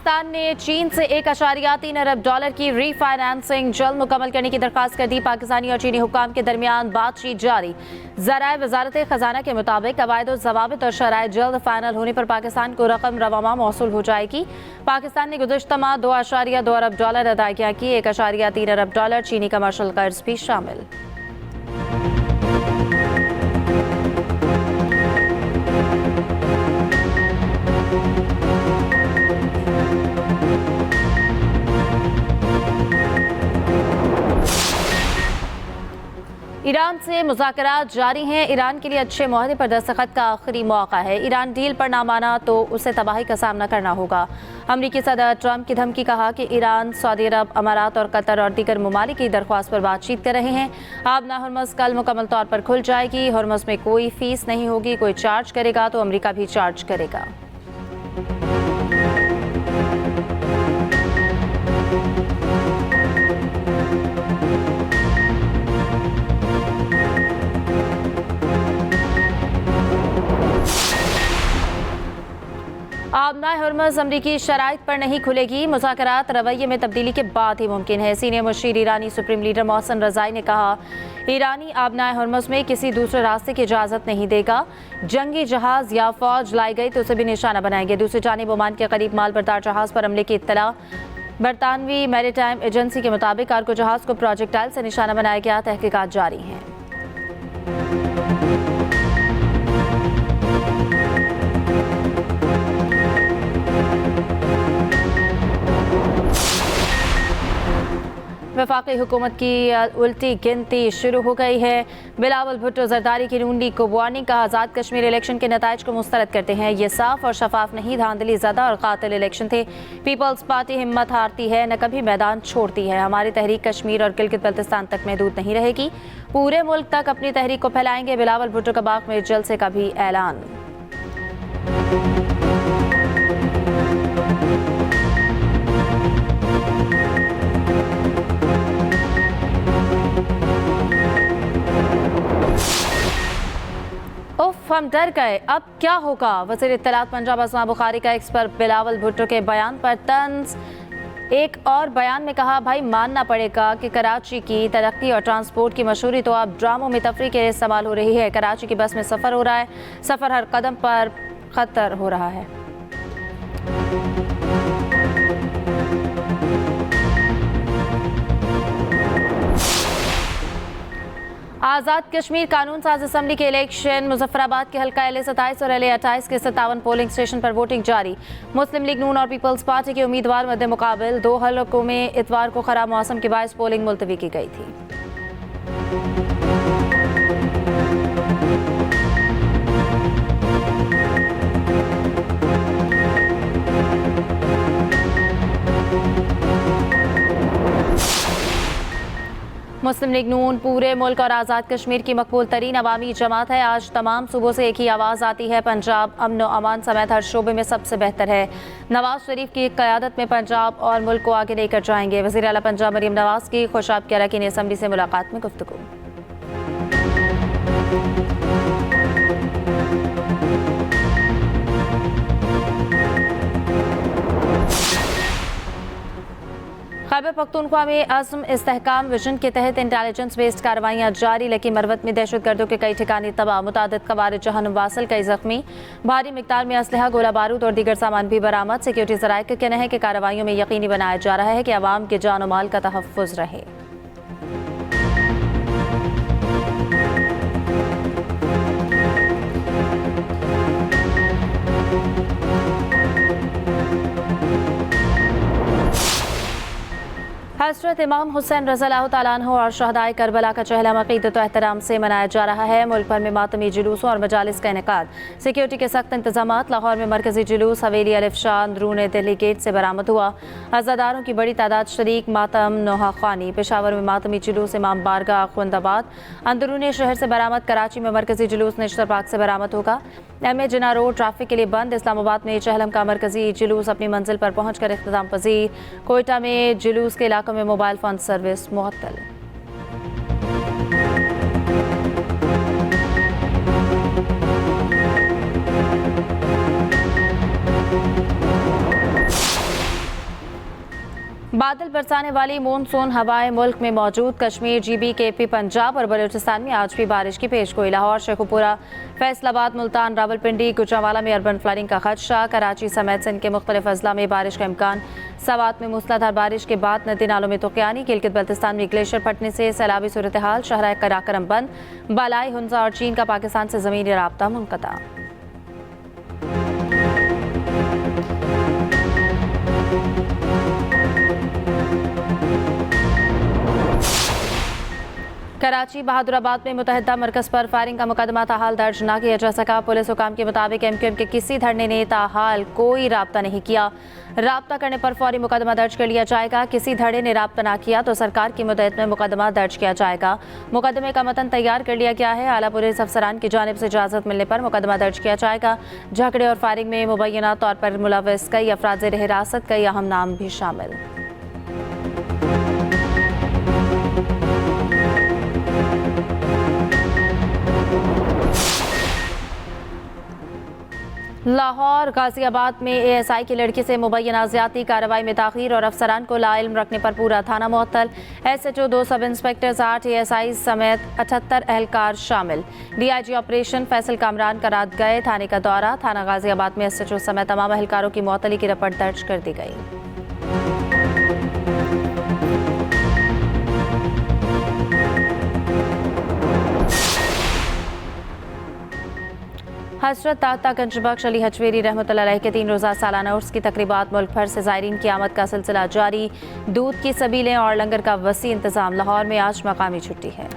पाकिस्तान ने चीन से $1.3 अरब की रीफाइनेंसिंग जल्द मुकम्मल करने की दरख्वास्त कर दी। पाकिस्तानी और चीनी हुक्काम के दरमियान बातचीत जारी। ज़राए वजारत खजाना के मुताबिक कवायद और ज़वाबित और शराइत जल्द फाइनल होने पर पाकिस्तान को रकम रवामा मौसूल हो जाएगी। पाकिस्तान ने गुज़श्ता माह $2.2 अरब अदायगियाँ की। $1.3 अरब चीनी कमर्शल कर्ज भी शामिल। ईरान से मुज़ाकरात जारी हैं। ईरान के लिए अच्छे मुआहदे पर दस्तखत का आखिरी मौका है। ईरान डील पर ना माना तो उसे तबाही का सामना करना होगा। अमरीकी सदर ट्रंप की धमकी। कहा कि ईरान, सऊदी अरब, अमारात और कतर और दीगर ममालिक की दरख्वास्त पर बातचीत कर रहे हैं। आबना हरमज़ कल मुकम्मल तौर पर खुल जाएगी। हरमज़ में कोई फीस नहीं होगी। कोई चार्ज करेगा तो अमरीका भी चार्ज करेगा। आबना हरमज़ अमरीकी शराइत पर नहीं खुलेगी। मुज़ाकरात रवैये में तब्दीली के बाद ही मुमकिन है। सीनियर मुशीर ईरानी सुप्रीम लीडर मोहसिन रज़ाई ने कहा, ईरानी आबना हरमज़ में किसी दूसरे रास्ते की इजाज़त नहीं देगा। जंगी जहाज़ या फौज लाई गई तो उसे भी निशाना बनाएंगे। दूसरी जानिब ओमान के करीब माल बरदार जहाज़ पर हमले की इत्तला। बरतानवी मैरीटाइम एजेंसी के मुताबिक कार्गो जहाज़ को प्रोजेक्टाइल से निशाना बनाया गया। तहकीकात जारी हैं। वफाकी हुकूमत की उल्टी गिनती शुरू हो गई है। बिलावल भुट्टो जरदारी की रूंडी को वार्निंग। कहा, आज़ाद कश्मीर इलेक्शन के नताइज को मुस्तरद करते हैं। ये साफ और शफाफ नहीं, धांधली ज़दा और कातिल इलेक्शन थे। पीपल्स पार्टी हिम्मत हारती है, न कभी मैदान छोड़ती है। हमारी तहरीक कश्मीर और गिलगित बल्तिस्तान तक महदूद नहीं रहेगी। पूरे मुल्क तक अपनी तहरीक को फैलाएंगे। बिलावल भुट्टो का बाग में जलसे का भी ऐलान। उफ, हम डर गए, अब क्या होगा। वज़ीर इत्तलात पंजाब अस्मा बुखारी का एक्स पर बिलावल भुट्टो के बयान पर तंज। एक और बयान में कहा, भाई मानना पड़ेगा कि कराची की तरक्की और ट्रांसपोर्ट की मशहूरी तो अब ड्रामों में तफरी के लिए इस्तेमाल हो रही है। कराची की बस में सफ़र हो रहा है, सफ़र हर कदम पर खतर हो रहा है। आज़ाद कश्मीर कानून साज असम्बली के इलेक्शन। मुजफ्फराबाद के हल्का LA-27 और LA-28 के 57 पोलिंग स्टेशन पर वोटिंग जारी। मुस्लिम लीग नून और पीपल्स पार्टी के उम्मीदवार मद्दे मुकाबिल। 2 हलकों में इतवार को खराब मौसम के बायस पोलिंग मुलतवी की गई थी। मुस्लिम लीग नून पूरे मुल्क और आज़ाद कश्मीर की मकबूल तरीन अवामी जमात है। आज तमाम सूबों से एक ही आवाज़ आती है, पंजाब अमन व अमान समेत हर शोबे में सबसे बेहतर है। नवाज शरीफ की क़यादत में पंजाब और मुल्क को आगे लेकर जाएंगे। वज़ीर आला पंजाब मरीम नवाज की खुशाब के अरकान असम्बली से मुलाकात में गुफ्तगू। खैबर पख्तूनख्वा में अज़्म इस्तेहकाम विजन के तहत इंटेलिजेंस बेस्ड कार्रवाइयाँ जारी। लेकिन मरवत में दहशतगर्दों के कई ठिकाने तबाह। मुतादिद ख़वारिज जहन्नुम वासिल कई ज़ख्मी। भारी मिकदार में असलहा, गोला बारूद और दीगर सामान भी बरामद। सिक्योरिटी ज़राए का कहना है कि कार्रवाइयों में यकीनी बनाया जा रहा है कि अवाम के जान और माल का तहफ़्फ़ुज़ रहे। हज़रत इमाम हुसैन रज़ियल्लाहु तआला अन्हु और शहदाए करबला का चहला अक़ीदत व एहतराम से मनाया जा रहा है। मुल्क भर में मातमी जुलूसों और मजालिस का इनेकाद। सिक्योरिटी के सख्त इंतजामात। लाहौर में मरकजी जुलूस हवेली अलिफ शाह अंदरून दिल्ली गेट से बरामद हुआ। अज़ादारों की बड़ी तादाद शरीक मातम नोहा ख़्वानी। पेशावर में मातमी जुलूस इमाम बारगाह खुंदाबाद अंदरून शहर से बरामद। कराची में मरकजी जुलूस नेशनल पार्क से बरामद होगा। MA जिना रोड ट्रैफिक के लिए बंद। इस्लामाबाद में चहलम का मरकजी जुलूस अपनी मंजिल पर पहुँच कर इख्तिताम पजीर। कोयटा में जुलूस के इलाकों में मोबाइल फ़ोन सर्विस मुअत्तल। बादल बरसाने वाली मानसून हवाएं मुल्क में मौजूद। कश्मीर, GB, KP, पंजाब और बलूचिस्तान में आज भी बारिश की पेशगोई। लाहौर, शेखुपुरा, फैसलाबाद, मुल्तान, रावलपिंडी, गुजरांवाला में अर्बन फ्लडिंग का खदशा। कराची समेत सिंध के मुख्तलिफ अजला में बारिश का इम्कान। सवात में मूसलाधार बारिश के बाद नदी नालों में तुक़यानी। गिलगित बल्तिस्तान में ग्लेशियर फटने से सैलाबी सूरत हाल। शहर कराकरम बंद। बालाई, हुंजा और चीन का पाकिस्तान से ज़मीनी राब्ता मुनक़ता। कराची, बहादुराबाद में मुतहदा मरकज़ पर फायरिंग का मुकदमा ताहाल दर्ज न किया जा सका। पुलिस हुकाम के मुताबिक MQM के किसी धरने ने ताहाल कोई राब्ता नहीं किया। राब्ता करने पर फौरी मुकदमा दर्ज कर लिया जाएगा। किसी धरने ने राब्ता न किया तो सरकार की मदद में मुकदमा दर्ज किया जाएगा। मुकदमे का मतन तैयार कर लिया गया है। आला पुलिस अफसरान की जानिब से इजाज़त मिलने पर मुकदमा दर्ज किया जाएगा। झगड़े और फायरिंग में मुबैना तौर पर मुलव्वस कई अफराद ज़ेर हिरासत, कई अहम नाम भी शामिल। लाहौर, गाजियाबाद में ASI की लड़की से मुबैना ज़्यादती, कार्रवाई में ताख़ीर और अफसरान को लाइल्म रखने पर पूरा थाना मुअत्तल। SHO, 2 सब इंस्पेक्टर्स, 8 ASI समेत 78 एहलकार शामिल। DIG ऑपरेशन फैसल कामरान का रात गए थाने का दौरा। थाना गाजियाबाद में SHO समेत तमाम एहलकारों की मुअत्तली की रिपोर्ट दर्ज कर दी गई। हजरत ताता गंज बख्श अली हजवेरी रहमतुल्लाह अलैह के 3 रोज़ा सालाना उर्स की तकरीबात मुल्क भर से ज़ायरीन की आमद का सिलसिला जारी। दूध की सबीलें और लंगर का वसी इंतज़ाम। लाहौर में आज मकामी छुट्टी है।